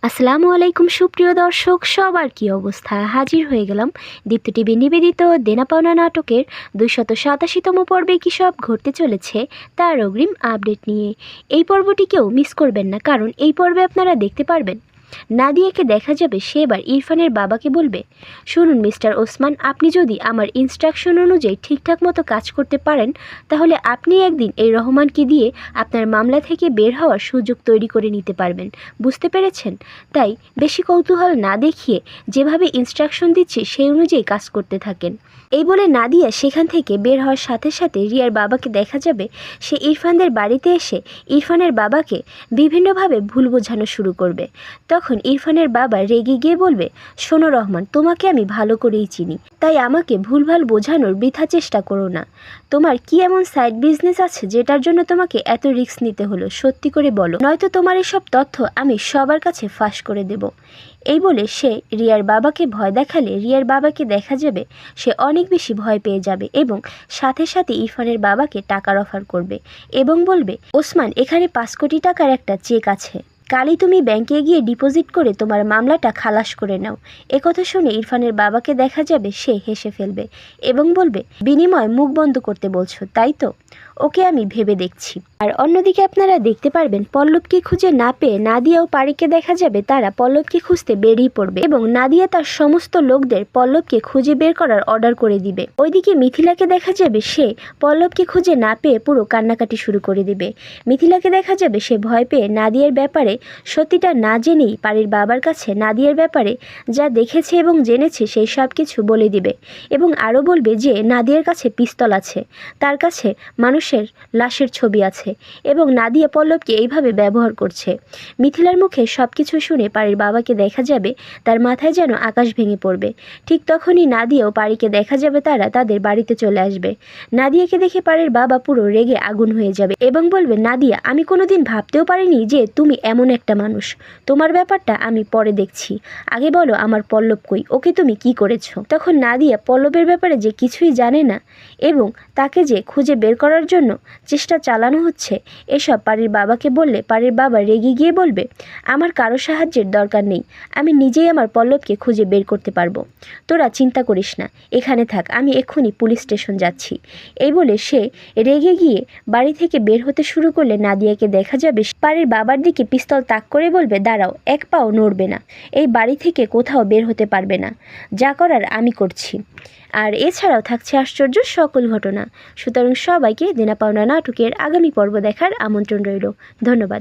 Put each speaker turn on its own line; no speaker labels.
আসসালামু আলাইকুম সুপ্রিয় দর্শক, সবার কি অবস্থা? হাজির হয়ে গেলাম দীপ্ত টিভি নিবেদিত দেনা পাওনা নাটকের 287তম পর্বে কি সব ঘটতে চলেছে তার অগ্রিম আপডেট নিয়ে। এই পর্বটিকেও মিস করবেন না, কারণ এই পর্বে আপনারা দেখতে পারবেন নাদিয়াকে দেখা যাবে সে এবার ইরফানের বাবাকে বলবে, শুনুন মিস্টার ওসমান, আপনি যদি আমার ইনস্ট্রাকশন অনুযায়ী ঠিকঠাক মতো কাজ করতে পারেন তাহলে আপনি একদিন এই রহমানকে দিয়ে আপনার মামলা থেকে বের হওয়ার সুযোগ তৈরি করে নিতে পারবেন, বুঝতে পেরেছেন? তাই বেশি কৌতূহল না দেখিয়ে যেভাবে ইনস্ট্রাকশন দিচ্ছি সেই অনুযায়ী কাজ করতে থাকেন। এই বলে নাদিয়া সেখান থেকে বের হওয়ার সাথে সাথে রিয়ার বাবাকে দেখা যাবে সে ইরফানদের বাড়িতে এসে ইরফানের বাবাকে বিভিন্নভাবে ভুল বোঝানো শুরু করবে। তখন ইরফানের বাবা রেগে গিয়ে বলবে, শোনো রহমান, তোমাকে আমি ভালো করেই চিনি, তাই আমাকে ভুলভাল বোঝানোর বৃথা চেষ্টা করো না। তোমার কি এমন সাইড বিজনেস আছে যেটার জন্য তোমাকে এত রিস্ক নিতে হলো? সত্যি করে বলো, নয়তো তোমার এসব তথ্য আমি সবার কাছে ফাঁস করে দেব। এই বলে সে রিয়ার বাবাকে ভয় দেখালে রিয়ার বাবাকে দেখা যাবে সে অনেক বেশি ভয় পেয়ে যাবে এবং সাথে সাথে ইরফানের বাবাকে টাকার অফার করবে এবং বলবে, ওসমান, এখানে 5 কোটি টাকার একটা চেক আছে, কালই তুমি ব্যাংকে গিয়ে ডিপোজিট করে তোমার মামলাটা খালাস করে নাও। একথা শুনে ইরফানের বাবাকে দেখা যাবে সে হেসে ফেলবে এবং বলবে, বিনিময় মুখ বন্ধ করতে বলছো তাই তো? ওকে, আমি ভেবে দেখছি। আর অন্যদিকে আপনারা দেখতে পারবেন পল্লবকে খুঁজে না পেয়ে নাদিয়া ও পারিকে দেখা যাবে তারা পল্লবকে খুঁজতে বেরিয়ে পড়বে এবং নাদিয়া তার সমস্ত লোকদের পল্লবকে খুঁজে বের করার অর্ডার করে দিবে। ওইদিকে মিথিলাকে দেখা যাবে সে পল্লবকে খুঁজে না পেয়ে পুরো কান্নাকাটি শুরু করে দিবে। মিথিলাকে দেখা যাবে সে ভয় পেয়ে নাদিয়ার ব্যাপারে সত্যিটা না জেনেই পারির বাবার কাছে নাদিয়ার ব্যাপারে যা দেখেছে এবং জেনেছে সেই সব কিছু বলে দিবে এবং আরও বলবে যে নাদিয়ার কাছে পিস্তল আছে, তার কাছে মানুষের লাশের ছবি আছে এবং নাদিয়া পল্লবকে এইভাবে ব্যবহার করছে। মিথিলার মুখে সব কিছু শুনে পারির বাবাকে দেখা যাবে তার মাথায় যেন আকাশ ভেঙে পড়বে। ঠিক তখনই নাদিয়া ও পারিকে দেখা যাবে তারা তাদের বাড়িতে চলে আসবে। নাদিয়াকে দেখে পারির বাবা পুরো রেগে আগুন হয়ে যাবে এবং বলবে, নাদিয়া, আমি কোনোদিন ভাবতেও পারিনি যে তুমি এমন একটা মানুষ। তোমার ব্যাপারটা আমি পরে দেখছি, আগে বলো আমার পল্লব কই, ওকে তুমি কি করেছো? তখন নাদিয়া পল্লবের ব্যাপারে যে কিছুই জানে না এবং তাকে যে খুঁজে বের করার জন্য চেষ্টা চালানো হচ্ছে এসব পারির বাবাকে বললে পারির বাবা রেগে গিয়ে বলবে, আমার কারো সাহায্যের দরকার নেই, আমি নিজেই আমার পল্লবকে খুঁজে বের করতে পারবো, তোরা চিন্তা করিস না, এখানে থাক, আমি এক্ষুনি পুলিশ স্টেশন যাচ্ছি। এই বলে সে রেগে গিয়ে বাড়ি থেকে বের হতে শুরু করলে নাদিয়াকে দেখা যাবে পারির বাবার দিকে পিস্তল তাক করে বলবে, দাঁড়াও, এক পাও নড়বে না, এই বাড়ি থেকে কোথাও বের হতে পারবে না, যা করার আমি করছি। আর এছাড়াও থাকছে আশ্চর্য সকল ঘটনা। সুতরাং সবাইকে দেনা পাওনা নাটকের আগামী পর্ব দেখার আমন্ত্রণ রইল। ধন্যবাদ।